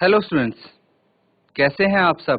Hello students, कैसे हैं आप सब।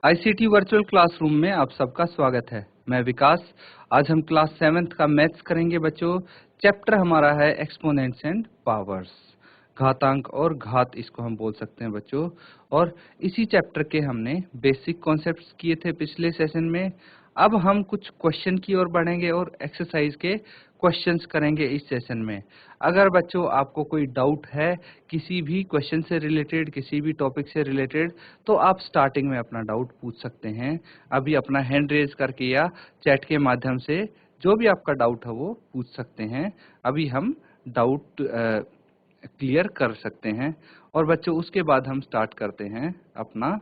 आईसीटी वर्चुअल क्लासरूम में आप सबका स्वागत है। मैं विकास। आज हम क्लास 7th का मैथ्स करेंगे बच्चों। चैप्टर हमारा है एक्सपोनेंट्स एंड पावर्स, घातांक और घात इसको हम बोल सकते हैं बच्चों। और इसी चैप्टर के हमने बेसिक कॉन्सेप्ट्स किए थे पिछले सेशन में। अब हम कुछ क्वेश्चन की ओर बढ़ेंगे और एक्सरसाइज के क्वेश्चंस करेंगे इस सेशन में। अगर बच्चों आपको कोई डाउट है किसी भी क्वेश्चन से रिलेटेड, किसी भी टॉपिक से रिलेटेड, तो आप स्टार्टिंग में अपना डाउट पूछ सकते हैं। अभी अपना हैंड रेज करके या चैट के माध्यम से जो भी आपका डाउट है वो पूछ सकते हैं। अभी हम डाउट क्लियर कर सकते हैं। और बच्चों उसके बाद हम स्टार्ट करते हैं अपना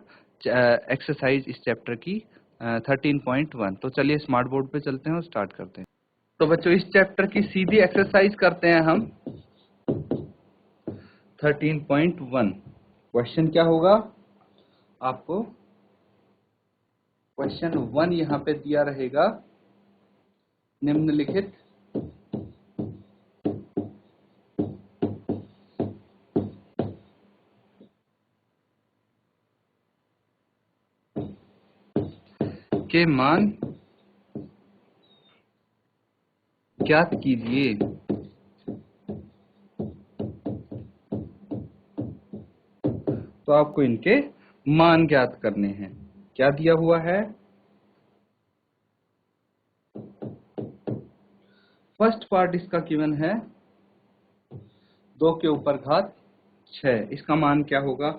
एक्सरसाइज इस चैप्टर की 13.1। तो चलिए स्मार्ट बोर्ड पे चलते हैं और स्टार्ट करते हैं। तो बच्चों इस चैप्टर की सीधी एक्सरसाइज करते हैं हम 13.1। क्वेश्चन क्या होगा आपको? क्वेश्चन 1 यहाँ पे दिया रहेगा, निम्नलिखित के मान ज्ञात कीजिए। तो आपको इनके मान ज्ञात करने हैं। क्या दिया हुआ है? फर्स्ट पार्ट इसका गिवन है 2 के ऊपर घात 6। इसका मान क्या होगा?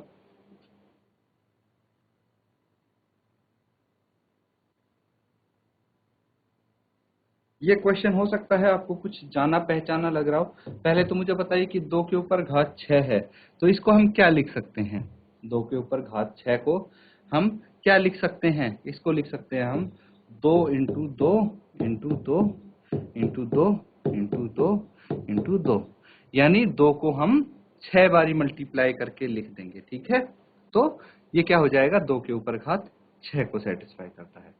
ये क्वेश्चन हो सकता है आपको कुछ जाना पहचाना लग रहा हो। पहले तो मुझे बताइए कि 2 के ऊपर घात 6 है, तो इसको हम क्या लिख सकते हैं? 2 के ऊपर घात 6 को हम क्या लिख सकते हैं? इसको लिख सकते हैं हम 2 into 2 into 2 into 2 into 2 into 2, यानी 2 को हम 6 बारी मल्टीप्लाई करके लिख देंगे। ठीक है, तो ये क्या हो जाएगा? 2 के ऊपर घात 6 को सेटिस्फाई करता है।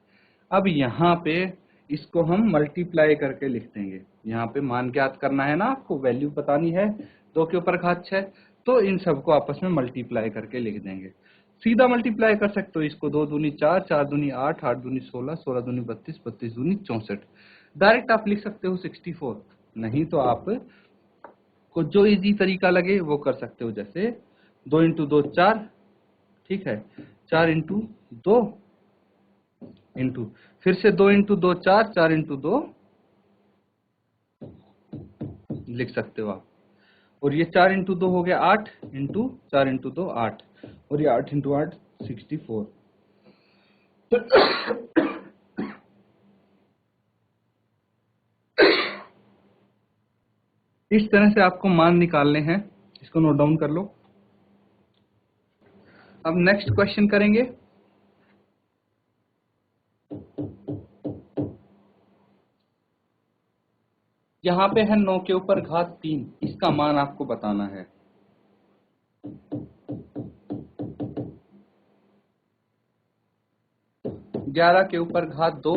अब यहाँ पे इसको हम मल्टीप्लाई करके लिख देंगे। यहाँ पे मान ज्ञात करना है ना, आपको वैल्यू बतानी है 2 के ऊपर घात 6, तो इन सबको आपस में मल्टीप्लाई करके लिख देंगे। सीधा मल्टीप्लाई कर सकते हो इसको, 2 दूनी 4, 4 दूनी 8, 8 दूनी 16, 16 दूनी 32, 32 दूनी 64। डायरेक्ट आप लिख सकते हो 64, नहीं तो आप को जो इजी तरीका लगे वो कर सकते हो। जैसे 2 इंटू 2 4, ठीक है, 4 इंटू 2 इंटू, फिर से 2 इंटू 2 4, 4 इंटू 2 लिख सकते हो आप। और ये 4 इंटू 2 हो गया 8, इंटू 4 इंटू 2 8, और ये 8 इंटू 8 64। इस तरह से आपको मान निकालने हैं, इसको नोट डाउन कर लो। अब नेक्स्ट क्वेश्चन करेंगे। यहाँ पे है 9 के ऊपर घात 3, इसका मान आपको बताना है। ग्यारह के ऊपर घात 2,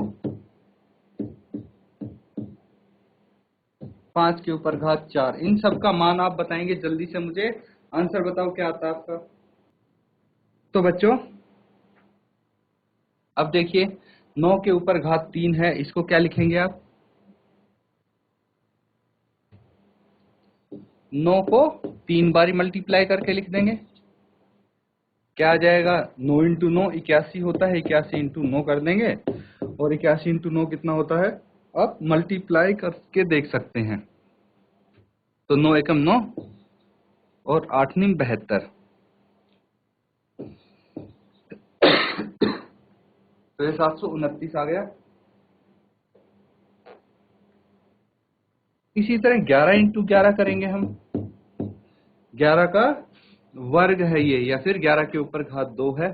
5 के ऊपर घात 4, इन सब का मान आप बताएंगे। जल्दी से मुझे आंसर बताओ क्या आता है आपका। तो बच्चों अब देखिए 9 के ऊपर घात 3 है, इसको क्या लिखेंगे आप? 9 को 3 बारी मल्टीप्लाई करके लिख देंगे। क्या आ जाएगा? 9 इंटू 9 81 होता है, 81 इंटू 9 कर देंगे। और 81 इंटू 9 कितना होता है? आप मल्टीप्लाई करके देख सकते हैं। तो 9 एकम 9 और 8 नीम 72, तो ये 729 आ गया। इसी तरह 11 इंटू 11 करेंगे हम। 11 का वर्ग है ये, या फिर 11 के ऊपर घात 2 है।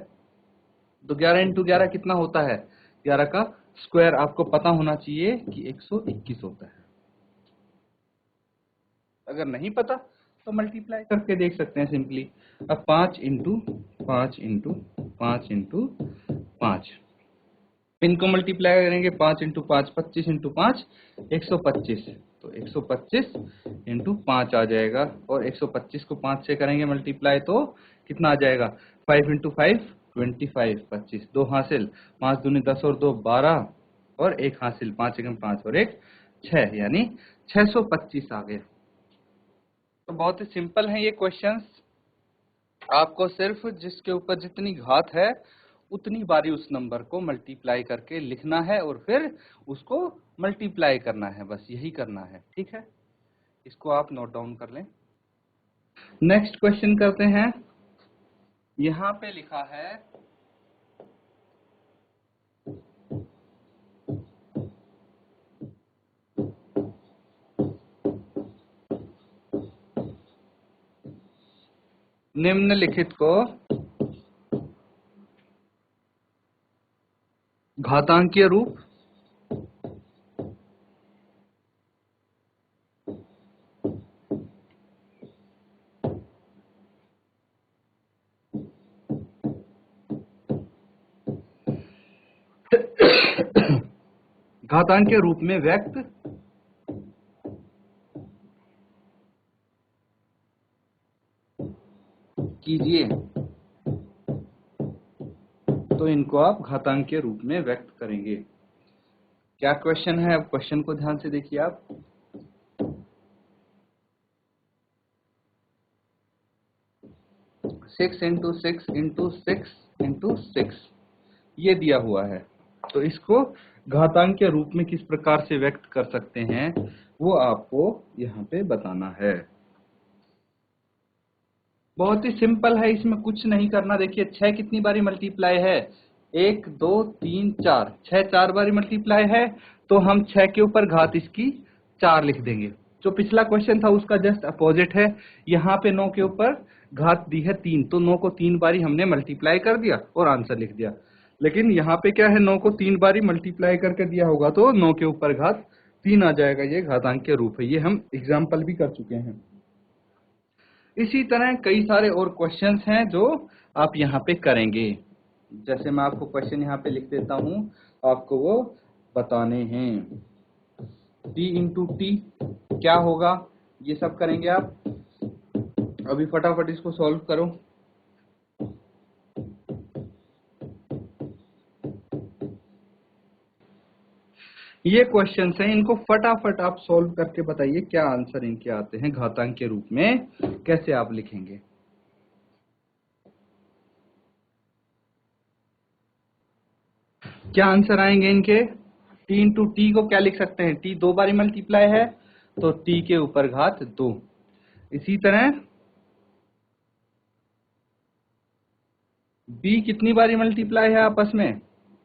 तो 11 इंटू 11 कितना होता है? 11 का स्क्वायर आपको पता होना चाहिए कि 121 होता है। अगर नहीं पता तो मल्टीप्लाई करके देख सकते हैं सिंपली। अब 5 इंटू 5 इंटू 5 इंटू 5, इनको मल्टीप्लाई करेंगे। 5 इंटू 5 25 इंटू 5 125, तो 125 इंटू 5 आ जाएगा, और 125 को 5 से करेंगे मल्टीप्लाई तो कितना आ जाएगा, 5 इंटू 5 25, 25, 2 हासिल, 5 दूनी 10 और 2 12, और 1 हासिल, 5 एकम 5 और 1 6, यानी 625 आ गया। तो बहुत ही सिंपल है ये क्वेश्चंस। आपको सिर्फ जिसके ऊपर जितनी घात है उतनी बारी उस नंबर को मल्टीप्लाई करके लिखना है और फिर उसको मल्टीप्लाई करना है, बस यही करना है, ठीक है। इसको आप नोट डाउन कर लें। नेक्स्ट क्वेश्चन करते हैं। यहां पे लिखा है निम्नलिखित को घातांकीय रूप घातांकीय रूप में व्यक्त कीजिए। तो इनको आप घातांकीय रूप में व्यक्त करेंगे। क्या क्वेश्चन है, अब क्वेश्चन को ध्यान से देखिए आप। 6 इंटू 6 इंटू 6 इंटू 6 ये दिया हुआ है। तो इसको घातांकीय रूप में किस प्रकार से व्यक्त कर सकते हैं वो आपको यहाँ पे बताना है। बहुत ही सिंपल है, इसमें कुछ नहीं करना। देखिए 6 कितनी बारी मल्टीप्लाई है, 1 2 3 4, 6 4 बारी मल्टीप्लाई है, तो हम 6 के ऊपर घात इसकी 4 लिख देंगे। जो पिछला क्वेश्चन था उसका जस्ट अपोजिट है। यहाँ पे 9 के ऊपर घात दी है 3, तो 9 को 3 बारी हमने मल्टीप्लाई कर दिया और आंसर लिख दिया। लेकिन यहाँ पे क्या है, 9 को 3 बारी मल्टीप्लाई करके दिया होगा तो 9 के ऊपर घात 3 आ जाएगा। ये घातांकीय रूप है, ये हम एग्जाम्पल भी कर चुके हैं। इसी तरह कई सारे और क्वेश्चंस हैं जो आप यहाँ पे करेंगे। जैसे मैं आपको क्वेश्चन यहाँ पे लिख देता हूँ, आपको वो बताने हैं। t इंटू टी क्या होगा, ये सब करेंगे आप। अभी फटाफट इसको सॉल्व करो। ये क्वेश्चंस हैं, इनको फटाफट आप सॉल्व करके बताइए क्या आंसर इनके आते हैं। घातांक के रूप में कैसे आप लिखेंगे। क्या आंसर आएंगे इनके। t इंटू टी को क्या लिख सकते हैं, t 2 बारी मल्टीप्लाई है तो t के ऊपर घात 2। इसी तरह b कितनी बारी मल्टीप्लाई है आपस में,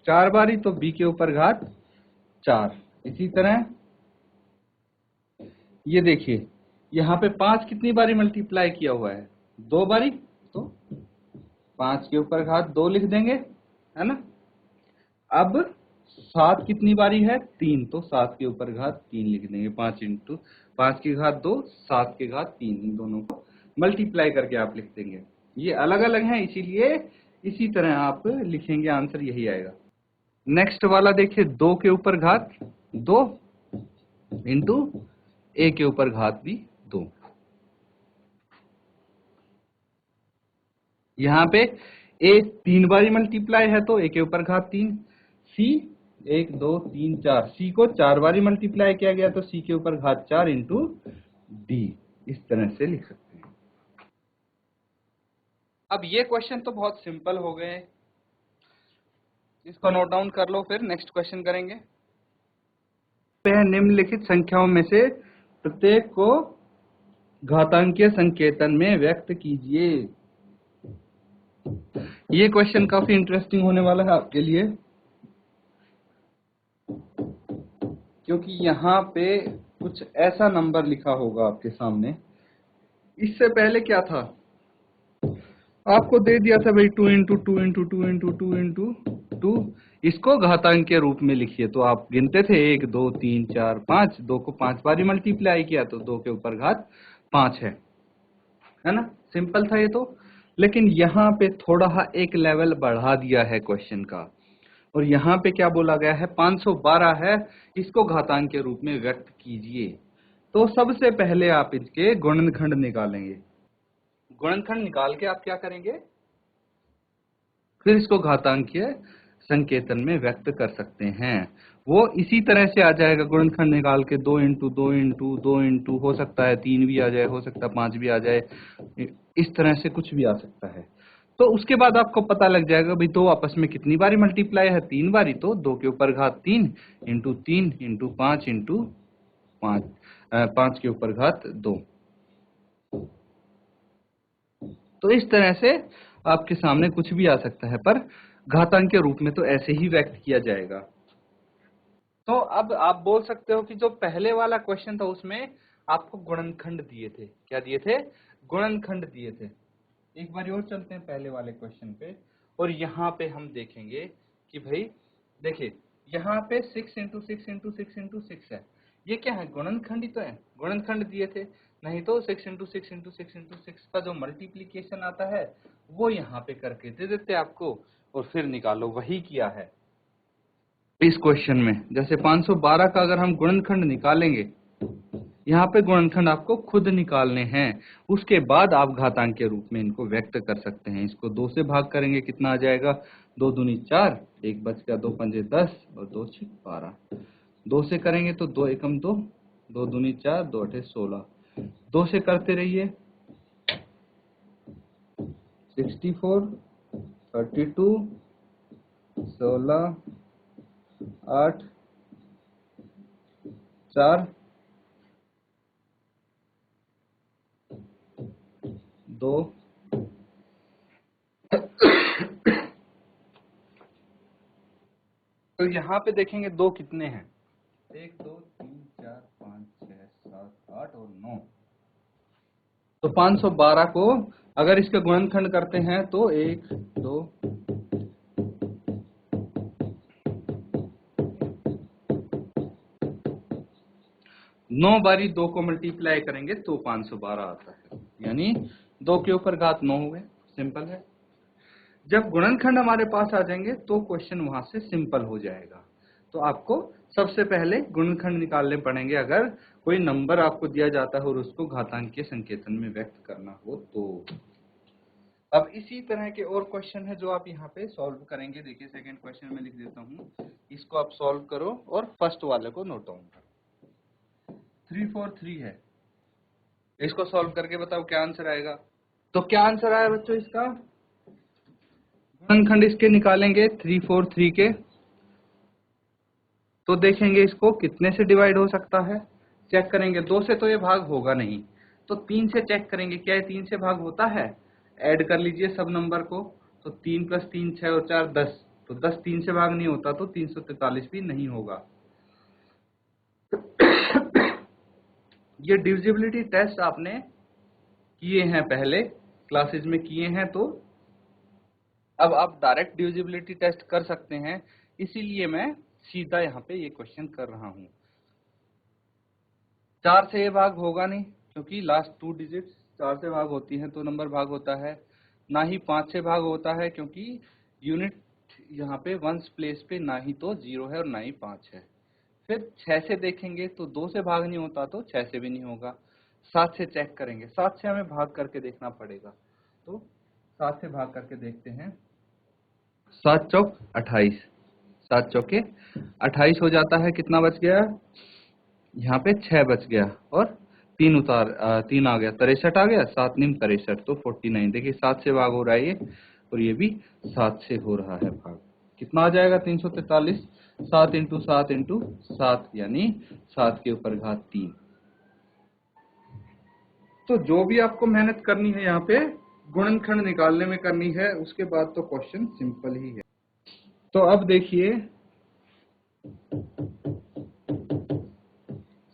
4 बारी, तो b के ऊपर घात 4। इसी तरह ये देखिए यहाँ पे 5 कितनी बारी मल्टीप्लाई किया हुआ है, 2 बारी, तो 5 के ऊपर घात 2 लिख देंगे, है ना। अब 7 कितनी बारी है, 3, तो 7 के ऊपर घात 3 लिख देंगे। 5 इंटू 5 की घात 2, 7 के घात 3, इन दोनों को मल्टीप्लाई करके आप लिख देंगे। ये अलग अलग हैं, इसीलिए इसी तरह आप लिखेंगे, आंसर यही आएगा। नेक्स्ट वाला देखिए, 2 के ऊपर घात 2 इंटू a के ऊपर घात भी 2। यहाँ पे a 3 बारी मल्टीप्लाई है तो a के ऊपर घात 3। c 1 2 3 4, c को 4 बारी मल्टीप्लाई किया गया तो c के ऊपर घात 4 इंटू d। इस तरह से लिख सकते हैं। अब ये क्वेश्चन तो बहुत सिंपल हो गए, इसको नोट डाउन कर लो, फिर नेक्स्ट क्वेश्चन करेंगे। निम्नलिखित संख्याओं में से प्रत्येक को घातांकीय संकेतन में व्यक्त कीजिए। ये क्वेश्चन काफी इंटरेस्टिंग होने वाला है आपके लिए, क्योंकि यहाँ पे कुछ ऐसा नंबर लिखा होगा आपके सामने। इससे पहले क्या था, आपको दे दिया था भाई 2 इंटू 2 इंटू 2 इंटू 2 इंटू 2, इसको घातांकीय रूप में लिखिए। तो आप गिनते थे 1 2 3 4 5, 2 को 5 बारी मल्टीप्लाई किया तो 2 के ऊपर घात 5 है ना। सिंपल था ये तो। लेकिन यहाँ पे थोड़ा एक लेवल बढ़ा दिया है क्वेश्चन का, और यहाँ पे क्या बोला गया है, 512 है, इसको घातांक के रूप में व्यक्त कीजिए। तो सबसे पहले आप इनके गुणनखंड निकालेंगे। गुणनखंड निकाल के आप क्या करेंगे, फिर इसको घातांकीय संकेतन में व्यक्त कर सकते हैं। वो इसी तरह से आ जाएगा, गुणनखंड निकाल के 2 इंटू 2 इंटू 2 इंटू, हो सकता है 3 भी आ जाए, हो सकता है 5 भी आ जाए, इस तरह से कुछ भी आ सकता है। तो उसके बाद आपको पता लग जाएगा भाई दो आपस में कितनी बारी मल्टीप्लाई है, 3 बारी, तो 2 के ऊपर घात 3 इंटू 3 इंटू 5 इंटू 5, 5 के ऊपर घात 2। तो इस तरह से आपके सामने कुछ भी आ सकता है, पर घातांक के रूप में तो ऐसे ही व्यक्त किया जाएगा। तो अब आप बोल सकते हो कि जो पहले वाला क्वेश्चन था उसमें आपको गुणनखंड दिए थे, क्या दिए थे, गुणनखंड दिए थे। एक बार और चलते हैं पहले वाले क्वेश्चन पे, और यहाँ पे हम देखेंगे कि भाई देखिए यहाँ पे 6 इंटू 6 इंटू 6 इंटू 6 है, ये क्या है, गुणनखंड ही तो है, गुणनखंड दिए थे, नहीं तो 6 इंटू 6 इंटू 6 इंटू 6 का जो मल्टीप्लीकेशन आता है वो यहाँ पे करके दे देते आपको, और फिर निकालो, वही किया है इस क्वेश्चन में। जैसे 512 का अगर हम गुणनखंड निकालेंगे, यहाँ पे गुणनखंड आपको खुद निकालने हैं, उसके बाद आप घातांक के रूप में इनको व्यक्त कर सकते हैं। इसको 2 से भाग करेंगे, कितना आ जाएगा, 2 दूनी 4, 1 बच गया, 2 पंजे 10 और 2 6 12। 2 से करेंगे तो 2 एकम 2, 2 दूनी 4, 2 अठे 16। 2 से करते रहिए, 64, 32, 16, 8, 4, 2। तो यहाँ पे देखेंगे 2 कितने हैं, 1 2 3 4 5 6 7 8 और 9। तो 512 को अगर इसका गुणनखंड करते हैं तो 1 2 9 बारी 2 को मल्टीप्लाई करेंगे तो 512 आता है, यानी 2 के ऊपर घात 9 हो गए। सिंपल है। जब गुणनखंड हमारे पास आ जाएंगे तो क्वेश्चन वहां से सिंपल हो जाएगा। तो आपको सबसे पहले गुणनखंड निकालने पड़ेंगे अगर कोई नंबर आपको दिया जाता है और उसको घातांकीय संकेतन में व्यक्त करना हो तो। अब इसी तरह के और क्वेश्चन है जो आप यहाँ पे सॉल्व करेंगे। देखिए सेकंड क्वेश्चन में लिख देता हूँ, इसको आप सॉल्व करो और फर्स्ट वाले को नोट डाउन करो। 343 है, इसको सॉल्व करके बताओ क्या आंसर आएगा। तो क्या आंसर आया बच्चों इसका, गुणनखंड इसके निकालेंगे 343 के, तो देखेंगे इसको कितने से डिवाइड हो सकता है, चेक करेंगे। 2 से तो ये भाग होगा नहीं, तो 3 से चेक करेंगे, क्या ये 3 से भाग होता है। ऐड कर लीजिए सब नंबर को, तो 3 + 3 6 और 4 10, तो 10 3 से भाग नहीं होता, तो 343 भी नहीं होगा। ये डिविजिबिलिटी टेस्ट आपने किए हैं, पहले क्लासेज में किए हैं, तो अब आप डायरेक्ट डिविजिबिलिटी टेस्ट कर सकते हैं, इसीलिए मैं सीधा यहाँ पे ये क्वेश्चन कर रहा हूँ। 4 से ये भाग होगा नहीं, क्योंकि लास्ट 2 डिजिट्स 4 से भाग होती हैं तो नंबर भाग होता है, ना ही 5 से भाग होता है, क्योंकि यूनिट यहाँ पे वंस प्लेस पे ना ही तो 0 है और ना ही 5 है। फिर 6 से देखेंगे तो 2 से भाग नहीं होता, तो 6 से भी नहीं होगा। 7 से चेक करेंगे, 7 से हमें भाग करके देखना पड़ेगा, तो 7 से भाग करके देखते हैं। 7 चौक 28, 7 चौके 28 हो जाता है, कितना बच गया, यहाँ पे 6 बच गया, और 3 आ गया, 63 आ गया, 7 निम 63, तो 49। देखिए 7 से भाग हो रहा है ये, और ये भी 7 से हो रहा है भाग, कितना आ जाएगा 343, 7 इंटू 7 इंटू 7, यानी 7 के ऊपर घात 3। तो जो भी आपको मेहनत करनी है यहाँ पे गुणनखंड निकालने में करनी है, उसके बाद तो क्वेश्चन सिंपल ही है। तो अब देखिए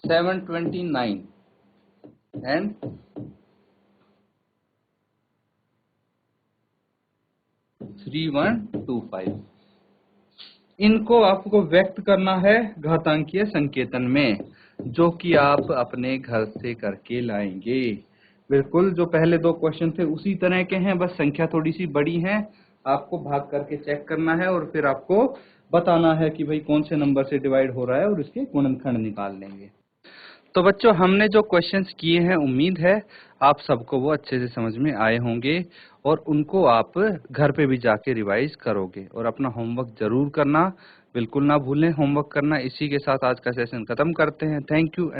729 एंड 3125, इनको आपको व्यक्त करना है घातांकीय संकेतन में, जो कि आप अपने घर से करके लाएंगे। बिल्कुल जो पहले 2 क्वेश्चन थे उसी तरह के हैं, बस संख्या थोड़ी सी बड़ी है। आपको भाग करके चेक करना है और फिर आपको बताना है कि भाई कौन से नंबर से डिवाइड हो रहा है, और इसके गुणनखंड निकाल लेंगे। तो बच्चों हमने जो क्वेश्चंस किए हैं उम्मीद है आप सबको वो अच्छे से समझ में आए होंगे और उनको आप घर पे भी जाके रिवाइज करोगे और अपना होमवर्क जरूर करना, बिल्कुल ना भूलें होमवर्क करना। इसी के साथ आज का सेशन खत्म करते हैं। Thank you.